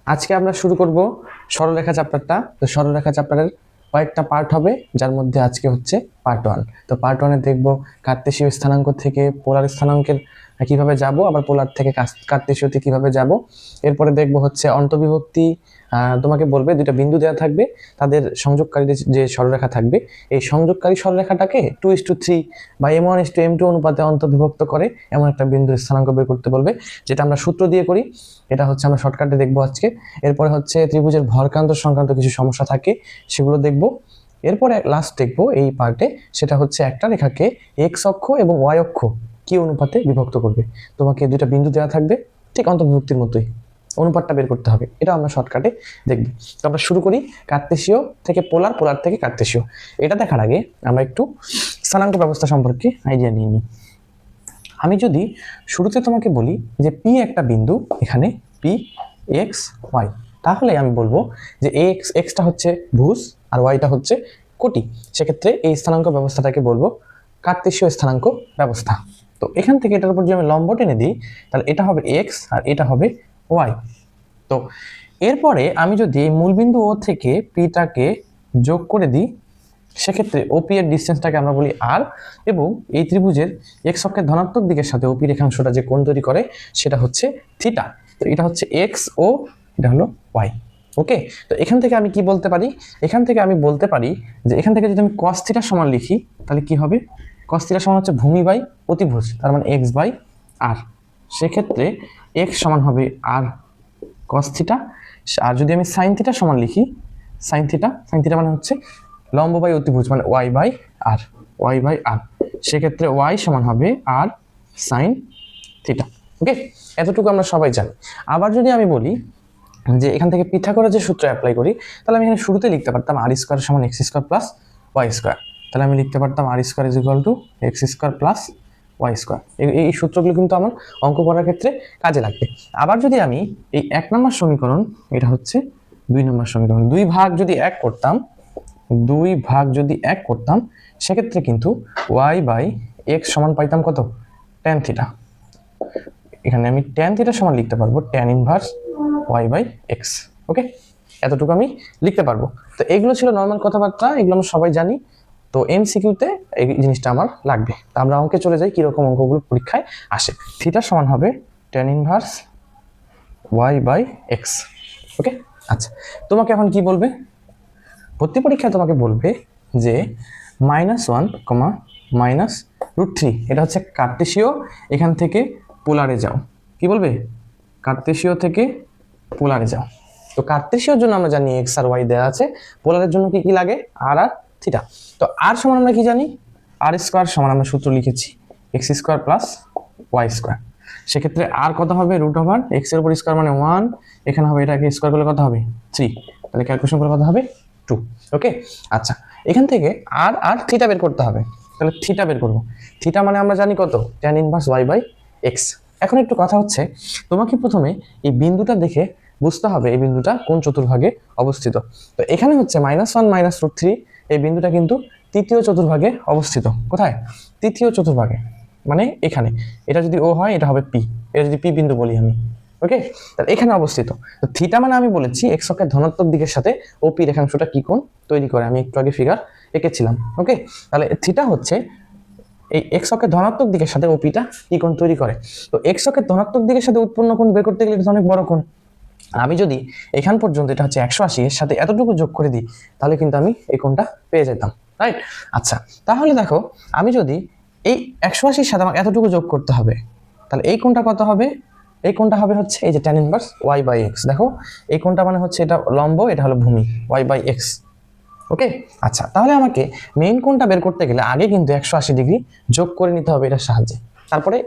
আজকে আমরা শুরু করব সরলরেখা চ্যাপ্টারটা। তো সরলরেখা চ্যাপ্টারের কয়েকটা পার্ট হবে, যার মধ্যে আজকে হচ্ছে পার্ট 1। তো পার্ট 1-এ দেখব কার্তেশীয় স্থানাঙ্ক থেকে পোলার স্থানাঙ্কের কিভাবে যাব, আবার পোলার থেকে কার্তেশীয়তে কিভাবে যাব। এরপরে দেখব হচ্ছে অন্তর্বিভক্তি। তোমাকে বলবে দুইটা বিন্দু দেওয়া থাকবে, তাদের সংযোগকারী যে সরলরেখা থাকবে, এই সংযোগকারী সরলরেখাটাকে 2:3 বা m1:m2 অনুপাতে অন্তর্বিভক্ত করে এমন একটা বিন্দুর স্থানাঙ্ক বের করতে বলবে, যেটা আমরা সূত্র দিয়ে করি। এটা হচ্ছে আমরা শর্টকাটে দেখবো আজকে। এরপরে হচ্ছে ত্রিভুজের ভরকান্ত সংক্রান্ত কিছু সমস্যা থাকে, সেগুলো দেখব। এরপরে লাস্ট দেখবো এই পার্টে, সেটা হচ্ছে একটা রেখাকে এক্স অক্ষ এবং ওয়াই অক্ষ কি অনুপাতে বিভক্ত করবে। তোমাকে দুইটা বিন্দু দেওয়া থাকবে, ঠিক অন্তর্বিভক্তির মতোই অনুপাতটা বের করতে হবে। এটা আমরা শর্টকাটে দেখব। তো আমরা শুরু করি কার্তেশীয় থেকে পোলার, পোলার থেকে কার্তেশীয়। এটা দেখার আগে আমরা একটু স্থানাঙ্ক ব্যবস্থা সম্পর্কে আইডিয়া নিয়ে নিই। আমি যদি শুরুতে তোমাকে বলি যে পি একটা বিন্দু, এখানে পি এক্স ওয়াই, তাহলে আমি বলবো যে এক্সটা হচ্ছে ভুজ আর ওয়াইটা হচ্ছে কোটি। সেক্ষেত্রে এই স্থানাঙ্ক ব্যবস্থাটাকে বলবো কার্তেশীয় স্থানাঙ্ক ব্যবস্থা। তো এখান থেকে এটার উপর যদি আমি লম্ব টেনে দিই, তাহলে এটা হবে এক্স আর এটা হবে ওয়াই। তো এরপরে আমি যদি এই মূলবিন্দু ও থেকে পিটাকে যোগ করে দিই, সেক্ষেত্রে ওপি এর ডিস্টেন্সটাকে আমরা বলি আর, এবং এই ত্রিভুজের এক্স অক্ষের ধনাত্মক দিকের সাথে ওপি রেখাংশটা যে কোণ তৈরি করে সেটা হচ্ছে থিটা। তো এটা হচ্ছে এক্স ও এটা হলো ওয়াই। ওকে, তো এখান থেকে আমি কি বলতে পারি? এখান থেকে আমি বলতে পারি যে এখান থেকে যদি আমি কস থিটা সমান লিখি, তাহলে কি হবে? কস থিটা সমান হচ্ছে ভূমি বাই অতিভুজ, তার মানে এক্স বাই আর। সেক্ষেত্রে এক্স সমান হবে আর কস থিটা। আর যদি আমি সাইন থিটা সমান লিখি, সাইন থিটা মানে হচ্ছে লম্ব বাই অতিভুজ, মানে Y by R, Y by R. সেক্ষেত্রে ওয়াই সমান হবে আর সাইন থিটা। ওকে, এতটুকু আমরা সবাই জানি। আবার যদি আমি বলি যে এখান থেকে পিথাগোরাসের যে সূত্র অ্যাপ্লাই করি, তাহলে আমি এখানে শুরুতে লিখতে পারতাম আর স্কোয়ার সমান X square plus Y square. তাহলে আমি লিখতে পারতাম R square is equal to X square plus Y square. এই সূত্রগুলো কিন্তু আমার অঙ্ক করার ক্ষেত্রে কাজে লাগবে। আবার যদি আমি এই 1 নম্বর সমীকরণ, এটা হচ্ছে 2 নম্বর সমীকরণ, দুই ভাগ যদি এক করতাম, সেক্ষেত্রে কিন্তু ওয়াই বাই এক্স সমান পাইতাম কত? Tan theta. এখানে আমি ট্যান থিটা সমান লিখতে পারবো tan inverse Y by X. Okay, এতটুকু আমি লিখতে পারবো। তো এগুলো ছিল নর্মাল কথাবার্তা, এগুলো আমরা সবাই জানি। তো এমসিকিউতে এই জিনিসটা আমার লাগবে। তো আমরা অঙ্কে চলে যাই, কিরকম অঙ্কগুলো পরীক্ষায় আসে। থিটা সমান হবে tan inverse Y by X. Okay, আচ্ছা, তোমাকে এখন কি বলবে? ভর্তি পরীক্ষায় তোমাকে বলবে যে -1, -√3, এটা হচ্ছে কার্তেশীয়, এখান থেকে পোলারে যাও। কি বলবে? কার্তেশীয় থেকে পোলারে যাও। তো কার্তেশীয়র জন্য আমরা জানি এক্স আর ওয়াই দেওয়া আছে, পোলারের জন্য কি কি লাগে? আর আর থিটা। তো আর সমান আমরা কি জানি? আর স্কোয়ার সমান আমরা সূত্র লিখেছি x square plus Y square. সেক্ষেত্রে আর কত হবে? রুট ওভার এক্স এর উপর স্কোয়ার মানে 1, এখানে হবে এটাকে স্কোয়ার করলে কত হবে? 3, তাহলে ক্যালকুলেশন করলে কত হবে? 2। ওকে, আচ্ছা, এখান থেকে আর আর থিটা বের করতে হবে। তাহলে থিটা বের করবো। থিটা মানে আমরা জানি কত? Tan inverse Y by x. এখন একটু কথা হচ্ছে, তোমাকে প্রথমে এই বিন্দুটা দেখে বুঝতে হবে এই বিন্দুটা কোন চতুর্ভাগে অবস্থিত। তো এখানে হচ্ছে -1 -√3, এই বিন্দুটা কিন্তু তৃতীয় চতুর্ভাগে অবস্থিত। কোথায়? তৃতীয় চতুর্ভাগে, মানে এখানে। এটা যদি ও হয়, এটা হবে পি, এটা যদি পি বিন্দু বলি আমি। ওকে, তাহলে এখানে অবস্থিত। তো থিটা মানে আমি বলেছি এক্স অক্ষের ধনাত্মক দিকের সাথে ওপি রেখাংশটা কি কোণ তৈরি করে, আমি একটু আগে ফিগার এঁকেছিলাম। ওকে, তাহলে থিটা হচ্ছে এই এক্স অক্ষের ধনাত্মক দিকের সাথে ওপিটা কি কোণ তৈরি করে। তো এক্স অক্ষের ধনাত্মক দিকের সাথে উৎপন্ন কোণ বের করতে গেলে এটা অনেক বড় কোণ। আমি যদি এখান পর্যন্ত, এটা হচ্ছে 180, এর সাথে এতটুকু যোগ করে দিই, তাহলে কিন্তু আমি এই কোণটা পেয়ে যেতাম। রাইট? আচ্ছা, তাহলে দেখো, আমি যদি এই 180-র সাথে আমাকে এতটুকু যোগ করতে হবে, তাহলে এই কোণটা কত হবে? এই কোণটা হবে হচ্ছে এই যে tan inverse Y by x. দেখো, এই কোণটা মানে হচ্ছে এটা লম্ব, এটা হলো ভূমি, ওয়াই বাই এক্স। ওকে, আচ্ছা, তাহলে আমাকে মেইন কোণটা বের করতে গেলে আগে কিন্তু 180 ডিগ্রি যোগ করে নিতে হবে এটার সাহায্যে, তারপরে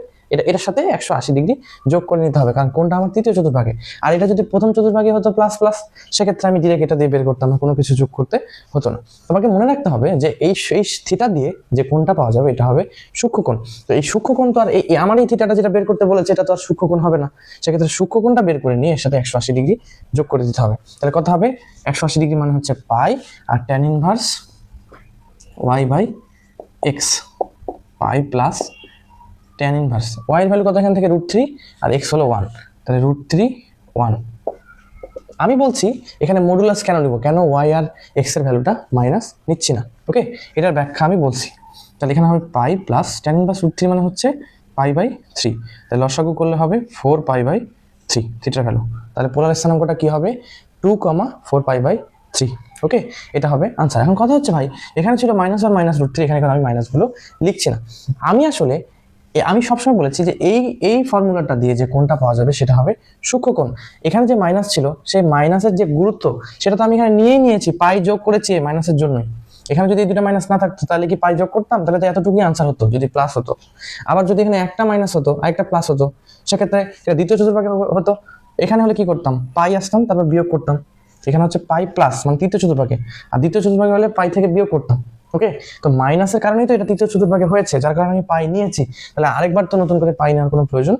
এটার সাথে 180 ডিগ্রি যোগ করে নিতে হবে, কারণ কোণটা আমার তৃতীয় চতুর্ভাগে। আর এটা যদি প্রথম চতুর্ভাগে হতো প্লাস প্লাস, সেক্ষেত্রে আমি ডিরেক্ট এটা দিয়ে বের করতাম না, কোনো কিছু যোগ করতে হতো না। তোমাকে মনে রাখতে হবে যে এই থিটা দিয়ে যে কোণটা পাওয়া যাবে এটা হবে সূক্ষ্মকোণ। তো এই সূক্ষ্মকোণ তো আর এই আমার এই থিটাটা যেটা বের করতে বলেছে এটা তো আর সূক্ষ্মকোণ হবে না। সেক্ষেত্রে সূক্ষ্মকোণটা বের করে নিয়ে এর সাথে 180 ডিগ্রি যোগ করে দিতে হবে। তাহলে কত হবে? 180 ডিগ্রি মানে হচ্ছে পাই, আর tan inverse Y by X, pi plus tan inverse Y এর ভ্যালু কত? এখান থেকে √3, আর এক্স হলো 1, তাহলে √3 1। আমি বলছি এখানে মডুলাস কেন নিব, কেন ওয়াই আর এক্স এর ভ্যালুটা মাইনাস নিচ্ছি না। ওকে, এটার ব্যাখ্যা আমি বলছি। তাহলে এখানে হবে পাই প্লাস tan ইনভার্স √3 মানে হচ্ছে π/3। তাহলে লসাগু করলে হবে 4π/3 থিটার ভ্যালু। তাহলে পোলার স্থানাঙ্কটা কি হবে 2,4π/3। ওকে, এটা হবে আনসার। এখন কথা হচ্ছে ভাই এখানে ছিল মাইনাস আর মাইনাস √3, এখানে আমি মাইনাসগুলো লিখছি না। আমি সবসময় বলেছি যে এই ফর্মুলাটা দিয়ে যে কোণটা পাওয়া যাবে সেটা হবে সূক্ষ্মকোণ। এখানে যে মাইনাস ছিল সেই মাইনাসের যে গুরুত্ব সেটা তো আমি এখানে নিয়েছি, পাই যোগ করেছি এই মাইনাসের জন্যই। এখানে যদি এই দুটো মাইনাস না থাকতো তাহলে কি পাই যোগ করতাম, তাহলে তো এতটুকুই আনসার হতো যদি প্লাস হতো। আবার যদি এখানে একটা মাইনাস হতো আর একটা প্লাস হতো সেক্ষেত্রে এটা দ্বিতীয় চতুর্ভাগে হতো। এখানে হলে কি করতাম, পাই আসতাম তারপর বিয়োগ করতাম। এখানে হচ্ছে পাই প্লাস মানে তৃতীয় চতুর্ভাগে, আর দ্বিতীয় চতুর্ভাগে হলে পাই থেকে বিয়োগ করতাম। ওকে, তো মাইনাসের কারণেই তো এটা তৃতীয় চতুর্ভাগে হয়েছে, যার কারণে আমি পাই নিয়েছি। তাহলে আরেকবার তো নতুন করে পাই নেওয়ার কোনো প্রয়োজন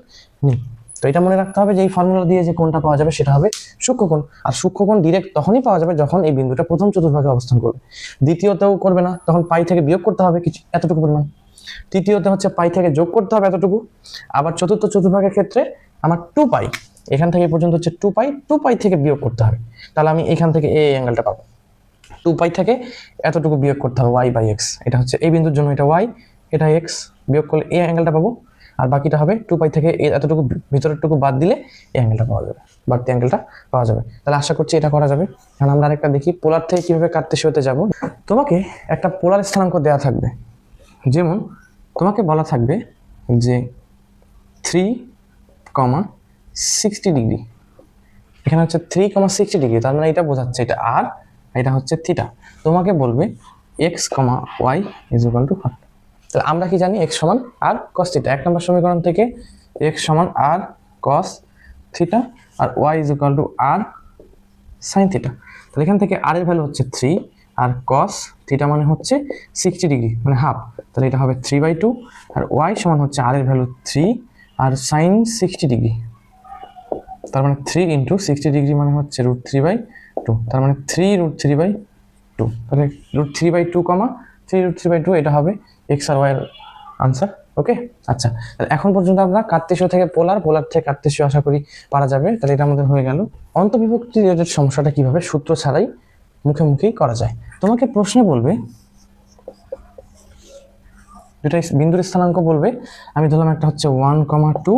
নেই। তো এটা মনে রাখতে হবে যে এই ফর্মুলা দিয়ে যে কোণটা পাওয়া যাবে সেটা হবে সূক্ষ্মকোণ। আর সূক্ষ্মকোণ ডিরেক্ট তখনই পাওয়া যাবে যখন এই বিন্দুটা প্রথম চতুর্ভাগে অবস্থান করবে। দ্বিতীয়তেও করবে না, তখন পাই থেকে বিয়োগ করতে হবে কিছু এতটুকু পরিমাণ। তৃতীয়তে হচ্ছে পাই থেকে যোগ করতে হবে এতটুকু। আবার চতুর্থ চতুর্ভাগের ক্ষেত্রে আমার 2π, এখান থেকে পর্যন্ত হচ্ছে 2π থেকে বিয়োগ করতে হবে। তাহলে আমি এখান থেকে এই অ্যাঙ্গেলটা পাবো। 2π থেকে এতটুকু বিয়োগ করতে হবে y/x। এটা হচ্ছে এই বিন্দুর জন্য এটা y, এটা x, বিয়োগ করলে এই অ্যাঙ্গেলটা পাবো। আর বাকিটা হবে 2π থেকে এতটুকু ভিতরেরটুকু বাদ দিলে এই অ্যাঙ্গেলটা পাওয়া যাবে, বাড়তি অ্যাঙ্গেলটা পাওয়া যাবে। তাহলে আশা করছি এটা করা যাবে। কারণ আমরা আরেকটা দেখি পোলার থেকে কিভাবে কার্তেশীয়তে যাব। তোমাকে একটা পোলার স্থানাঙ্ক দেওয়া থাকবে, যেমন তোমাকে বলা থাকবে যে 3,60 ডিগ্রি। এখানে হচ্ছে 3,60 ডিগ্রি, তার মানে এটা বোঝাচ্ছে এটা আর এটা হচ্ছে থিটা। তোমাকে বলবে x, y = 100। তাহলে আমরা কি জানি x সমান আর cos থিটা। 1 নম্বর সমীকরণ থেকে x সমান আর cos থিটা আর y = আর sin থিটা। তাহলে এখান থেকে r এর ভ্যালু হচ্ছে 3 আর cos থিটা মানে হচ্ছে 60 ডিগ্রি মানে হাফ। তাহলে এটা হবে 3/2 আর y সমান হচ্ছে r এর ভ্যালু 3 আর sin 60 ডিগ্রি। তার মানে 3 × 60 ডিগ্রি মানে হচ্ছে √3/2, তার মানে 3√3/2। তাহলে √3/2, 3√3/2 এটা হবে x আর y এর আনসার। ওকে, আচ্ছা এখন পর্যন্ত আমরা কার্তেশীয় থেকে পোলার থেকে কার্তেশীয় আশা করি পারা যাবে। তাহলে এটা আমাদের হয়ে গেল। অন্তর্বিভক্তি রিলেটেড সমস্যাটা কিভাবে সূত্র ছাড়াই মুখে মুখেই করা যায়। তোমাকে প্রশ্নে বলবে দুটা বিন্দুর স্থানাঙ্ক বলবে, আমি ধরলাম একটা হচ্ছে 1,2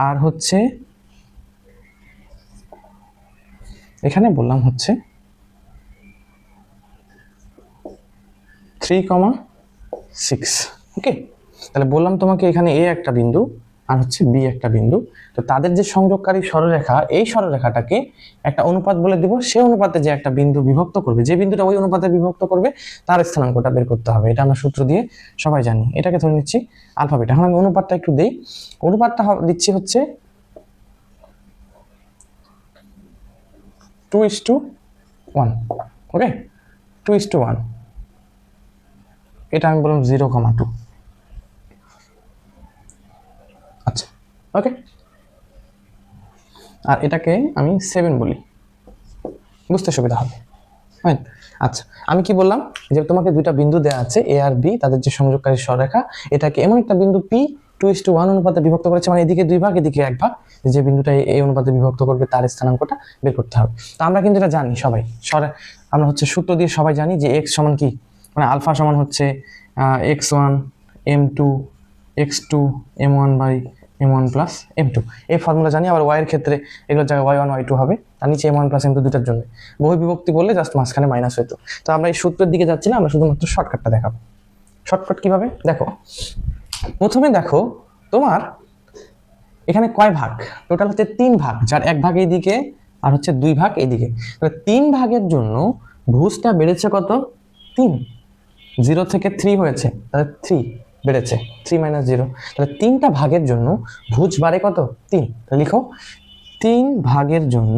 আর হচ্ছে এখানে বললাম হচ্ছে 3,6। ওকে, তাহলে বললাম তোমাকে এখানে এ একটা বিন্দু আর হচ্ছে বি একটা বিন্দু। তো তাদের যে সংযোগকারী সরলরেখা, এই সরলরেখাটাকে একটা অনুপাত বলে দিব। সেই অনুপাতে যে একটা বিন্দু বিভক্ত করবে, যে বিন্দুটা ওই অনুপাতে বিভক্ত করবে তার স্থানাঙ্কটা বের করতে হবে। এটা আমরা সূত্র দিয়ে সবাই জানি। এটাকে ধরে নিচ্ছি আলফা বিটা। এখন আমি অনুপাতটা একটু দেই। অনুপাতটা দিচ্ছি হচ্ছে 2:1। ওকে, 2:1। এটা আমি বললাম 0,2। আচ্ছা, ওকে, আর এটাকে আমি 7 বলি, বুঝতে সুবিধা হবে। ফাইন। আচ্ছা, আমি কি বললাম যে তোমাকে দুইটা বিন্দু দেওয়া আছে এ আর বি, তাদের যে সংযোগকারী সরলরেখা, এটাকে এমন একটা বিন্দু পি 2:1 অনুপাতে বিভক্ত করেছে, মানে এদিকে 2 ভাগ এদিকে 1 ভাগ। যে বিন্দুটা এই অনুপাতে বিভক্ত করবে তার স্থানাঙ্কটা বের করতে হবে। তো আমরা কিন্তু এটা জানি সবাই, আমরা হচ্ছে সূত্র দিয়ে সবাই জানি যে x সমান কি, মানে আলফা সমান হচ্ছে x1 m2 x2 m1/m1 + m2। এই ফর্মুলা জানি। আবার y এর ক্ষেত্রে এগুলোর জায়গায় y1 y2 হবে, আর নিচে m1 + m2 দুটার জন্য। বহু বিভক্তি বললে জাস্ট মাঝখানে মাইনাস হতো। তো আমরা এই সূত্রের দিকে যাচ্ছি না, আমরা শুধুমাত্র শর্টকাটটা দেখাবো। শর্টকাট কিভাবে দেখো, প্রথমে দেখো তোমার এখানে কয় ভাগ, টোটাল হচ্ছে 3 ভাগ, যার 1 ভাগ এইদিকে আর হচ্ছে 2 ভাগ এইদিকে। তাহলে 3 ভাগের জন্য ভুজটা বেড়েছে কত, 3। 0 থেকে 3 হয়েছে, তাহলে 3 বেড়েছে, 3 - 0। তাহলে 3টা ভাগের জন্য ভুজ বাড়ে কত, 3। তাহলে লিখো 3 ভাগের জন্য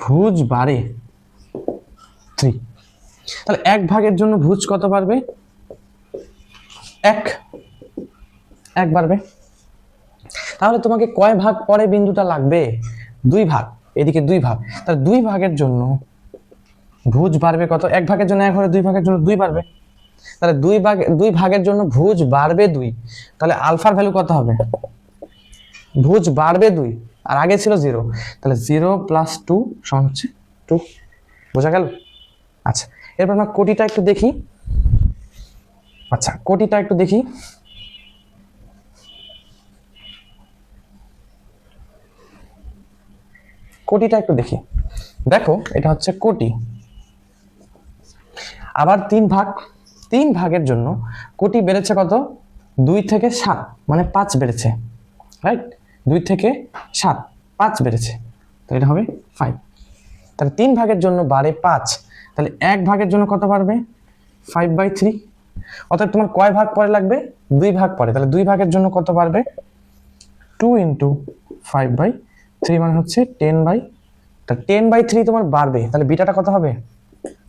ভুজ বাড়ে 3। তাহলে 1 ভাগের জন্য ভুজ কত বাড়বে, 1 বাড়বে। তাহলে তোমাকে কয় ভাগ পরে বিন্দুটা লাগবে, 2 ভাগ, এদিকে 2 ভাগ। তাহলে 2 ভাগের জন্য ভুজ বাড়বে কত, 1 ভাগের জন্য 1 হলে 2 ভাগের জন্য 2 বাড়বে। তাহলে 2 ভাগের জন্য ভুজ বাড়বে 2। তাহলে আলফার ভ্যালু কত হবে, ভুজ বাড়বে 2 আর আগে ছিল 0, তাহলে 0 + 2 সমান হচ্ছে 2। বোঝা গেল? আচ্ছা, এরপর আমরা কোটিটা একটু দেখি। আচ্ছা, কোটিটা একটু দেখি। কোটিটা একটু দেখি। দেখো, এটা হচ্ছে কোটি। আবার 3 ভাগের জন্য কোটি বেড়েছে কত? 2 থেকে 7, মানে 5 বেড়েছে, রাইট? 2 থেকে 7, 5 বেড়েছে, তো এটা হবে 5। তাহলে 3 ভাগের জন্য বাড়ে 5, তাহলে 1 ভাগের জন্য কত বাড়বে? 5/3। অর্থাৎ তোমার কয় ভাগ পরে লাগবে? 2 ভাগ পরে। তাহলে 2 ভাগের জন্য কত বাড়বে? 2 × 5/3 মানে হচ্ছে 10/3 তোমার বাড়বে। তাহলে বিটাটা কত হবে?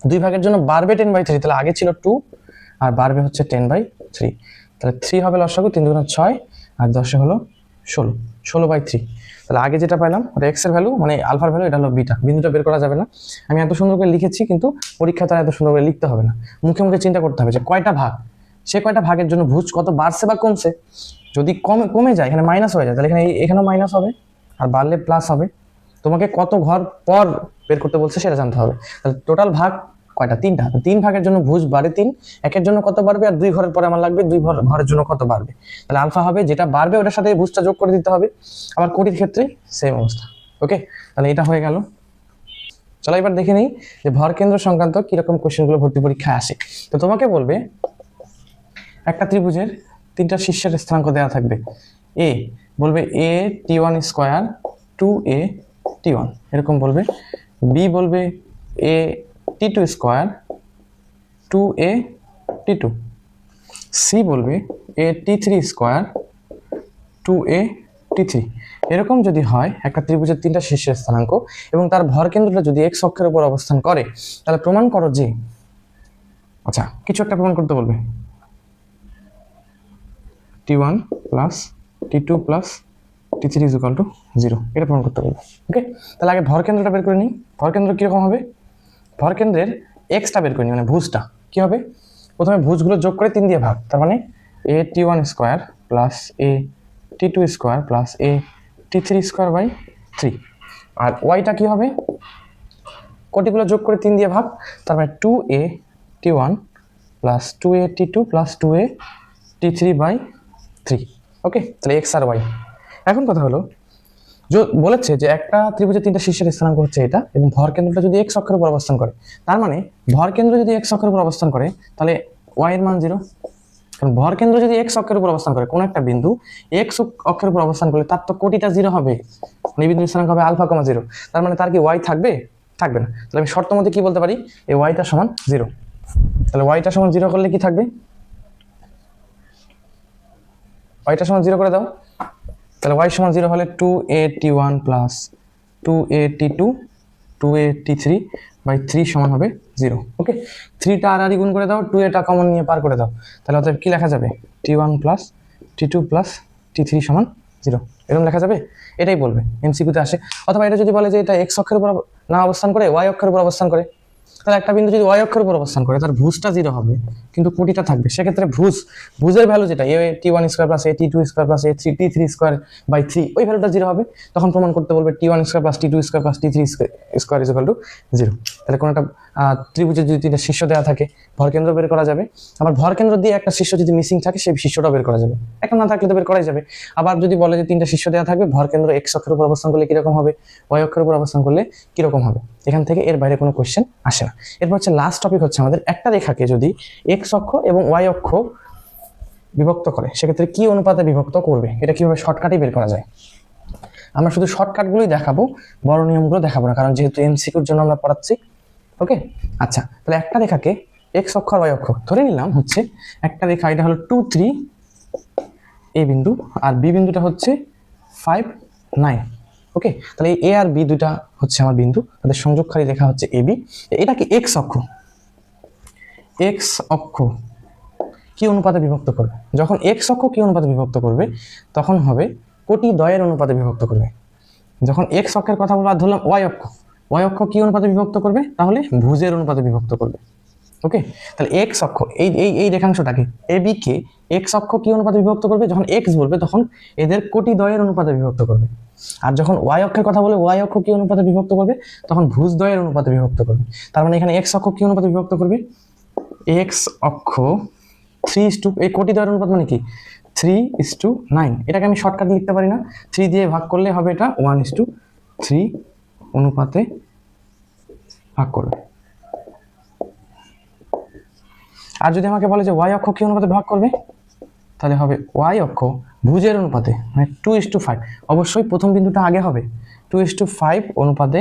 2 ভাগের জন্য বাড়বে 10/3, তাহলে আগে ছিল 2 আর বাড়বে হচ্ছে 10/3। তাহলে 3 হবে লসাগু, 3 × 6 আর 10 হলো 16, 16/3। তাহলে আগে যেটা পাইলাম ওটা এক্স এর ভ্যালু, মানে আলফার ভ্যালু, এটা হলো বিটা। বিন্দুটা বের করা যাবে না, আমি এত সুন্দর করে লিখেছি, কিন্তু পরীক্ষাতে এত সুন্দর করে লিখতে হবে না, মুখে মুখে চিন্তা করতে হবে যে কয়টা ভাগ, সে কয়টা ভাগের জন্য ভুজ কত বাড়ছে বা কমছে। যদি কমে যায়, এখানে মাইনাস হয়ে যায়, তাহলে এখানেও মাইনাস হবে, আর বাড়লে প্লাস হবে। তোমাকে কত ঘর পর বের করতে বলছে সেটা জানতে হবে। তাহলে টোটাল ভাগ কয়টা? 3টা। 3 ভাগের জন্য ভুজ বাড়ে 3, একের জন্য কত বাড়বে, আর 2 ঘরের পরে আমার লাগবে 2 ঘরের জন্য কত বাড়বে। তাহলে আলফা হবে, যেটা বাড়বে ওটার সাথে ভুজটা যোগ করে দিতে হবে। আবার কোটির ক্ষেত্রে সেম অবস্থা। ওকে, তাহলে এটা হয়ে গেল। চলো এবার দেখে নিই যে ভর কেন্দ্র সংক্রান্ত কিরকম কোশ্চেনগুলো ভর্তি পরীক্ষায় আসে। তো তোমাকে বলবে একটা ত্রিভুজের 3টা শীর্ষের স্থানাঙ্ক দেওয়া থাকবে। এ বলবে a_t1 স্কয়ার 2a t1, এরকম বলবে। বি বলবে a_t2 square 2a t2। C বলবে a_t3 স্কয়ার 2a t3। এরকম যদি হয় একটা ত্রিভুজের 3টা শীর্ষের স্থানাঙ্ক এবং তার ভর কেন্দ্রটা যদি x অক্ষের উপর অবস্থান করে, তাহলে প্রমাণ করো যে, আচ্ছা কিছু একটা প্রমাণ করতে বলবে, t1 + t2 + t3 = 0, এটা প্রমাণ করতে বলবে। ওকে, তাহলে আগে ভর কেন্দ্রটা বের করে নিই। ভর কেন্দ্র কিরকম হবে? ভর কেন্দ্রের এক্সটা বের করে নিই, মানে ভুজটা কি হবে? প্রথমে ভুজগুলো যোগ করে 3 দিয়ে ভাগ, তার মানে a_t1 square + a_t2 square + a_t3 স্কয়ার/3। আর ওয়াইটা কি হবে? কোটিগুলো যোগ করে 3 দিয়ে ভাগ, তার মানে 2a_t1 + 2a_t2 + 2a_t3/3। ওকে, তাহলে এক্স আর ওয়াই। এখন কথা হলো, বলেছে যে একটা ত্রিভুজের 3টা শীর্ষের স্থানাঙ্ক হচ্ছে এটা, এবং ভর কেন্দ্রটা যদি x অক্ষের উপর অবস্থান করে, তার মানে ভর কেন্দ্র যদি x অক্ষের উপর অবস্থান করে, তাহলে y এর মান 0। কারণ ভর কেন্দ্র যদি x অক্ষের উপর অবস্থান করে, কোন একটা বিন্দু x অক্ষের উপর অবস্থান করলে তার তো কোটিটা 0 হবে, মানে এই বিন্দুর স্থানাঙ্ক হবে α, 0। তার মানে তার কি y থাকবে? থাকবে না। তাহলে আমি শর্ত মতে কি বলতে পারি? এই yটা সমান 0। তাহলে yটা সমান 0 করলে কি থাকবে? yটা সমান 0 করে দাও। তাহলে y সমান 0 হলে 2a_t1 + 2a_t2 2a_t3/3 সমান হবে 0। ওকে, 3টা আর গুণ করে দাও, 2a কমন নিয়ে পার করে দাও, তাহলে অতএব কি লেখা যাবে? t1 + t2 + t3 সমান 0, এরকম লেখা যাবে। এটাই বলবে, এমসিকিউতে আসে। অথবা এটা যদি বলে যে এটা x অক্ষের উপর না অবস্থান করে y অক্ষের উপর অবস্থান করে, তাহলে একটা বিন্দু যদি y অক্ষের উপর অবস্থান করে, তার ভুজটা 0 হবে কিন্তু কোটিটা থাকবে। সেক্ষেত্রে ভুজের ভ্যালু যেটা a_t1 square + a_t2 square + a_t3 স্কয়ার/3, ওই ভ্যালুটা 0 হবে। তখন প্রমাণ করতে বলবে t1 square + t2 square + t3 square = 0। তাহলে কোন একটা ত্রিভুজের যদি 3টা শীর্ষ দেওয়া থাকে, ভর কেন্দ্র বের করা যাবে। আবার ভর কেন্দ্র দিয়ে একটা শীর্ষ যদি মিসিং থাকে, সেই শীর্ষটাও বের করা যাবে। একটা না থাকলে তো বের করাই যাবে। আবার যদি বলে যে 3টা শীর্ষ দেওয়া থাকবে, ভর কেন্দ্র x অক্ষের উপর অবস্থান করলে কিরকম হবে, y অক্ষের উপর অবস্থান করলে কিরকম হবে, এখান থেকে এর বাইরে কোনো কোশ্চেন আসে না। এরপর হচ্ছে লাস্ট টপিক হচ্ছে আমাদের একটা রেখাকে যদি x অক্ষ এবং y অক্ষ বিভক্ত করে, সেক্ষেত্রে কি অনুপাতে বিভক্ত করবে, এটা কিভাবে শর্টকাটে বের করা যায়। আমরা শুধু শর্টকাটগুলোই দেখাবো, বড় নিয়মগুলো দেখাবো না, কারণ যেহেতু এমসিকিউর জন্য আমরা পড়াচ্ছি। ওকে, আচ্ছা, তাহলে একটা রেখাকে x অক্ষ আর y অক্ষ ধরে নিলাম হচ্ছে একটা রেখা, এটা হলো 2 3 a বিন্দু, আর b বিন্দুটা হচ্ছে 5 9। ওকে, তাহলে এই a আর b দুটা হচ্ছে আমার বিন্দু, তাদের সংযোগকারী রেখা হচ্ছে ab। এটাকে x অক্ষ কি অনুপাতে বিভক্ত করবে? যখন x অক্ষ কি অনুপাতে বিভক্ত করবে, তখন হবে কোটি দ্বয়ের অনুপাতে বিভক্ত করবে। যখন x অক্ষের কথা বলবো, আর ধরলাম y অক্ষ কি অনুপাতে বিভক্ত করবে, তাহলে ভুজের অনুপাতে বিভক্ত করবে। ওকে, তাহলে এক্স অক্ষ এই এই এই রেখাংশটাকে এ বি কে এক্স অক্ষ কি অনুপাতে বিভক্ত করবে? যখন এক্স বলবে তখন এদের কোটি দ্বয়ের অনুপাতে বিভক্ত করবে। আর যখন ওয়াই অক্ষের কথা বলে ওয়াই অক্ষ কি অনুপাতে বিভক্ত করবে? তখন ভুজ দ্বয়ের অনুপাতে বিভক্ত করবে। তার মানে এখানে এক্স অক্ষ কি অনুপাতে বিভক্ত করবে? এক্স অক্ষ 3:, এই কোটি দ্বয়ের অনুপাত মানে কি 3:9। এটাকে আমি শর্টকাট লিখতে পারি না, 3 দিয়ে ভাগ করলে হবে এটা 1:3 অনুপাতে ভাগ করবে। আর যদি আমাকে বলে যে ওয়াই অক্ষ কি অনুপাতে ভাগ করবে, তাহলে হবে ওয়াই অক্ষ ভুজের অনুপাতে, মানে 2:5। অবশ্যই প্রথম বিন্দুটা আগে হবে, 2:5 অনুপাতে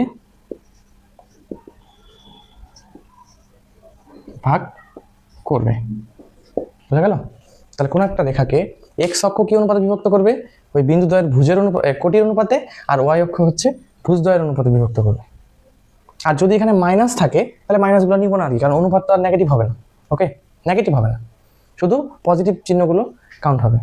ভাগ করবে। বুঝা গেল? তাহলে কোন একটা রেখাকে এক্স অক্ষ কি অনুপাতে বিভক্ত করবে? ওই বিন্দু দ্বয়ের ভুজের কোটির অনুপাতে, আর ওয়াই অক্ষ হচ্ছে ভুজ দ্বয়ের অনুপাতে বিভক্ত করবে। আর যদি এখানে মাইনাস থাকে তাহলে মাইনাসগুলো নিব না আর কি, কারণ অনুপাত তো আর নেগেটিভ হবে না। ওকে, নেগেটিভ হবে না, শুধু পজিটিভ চিহ্নগুলো কাউন্ট হবে।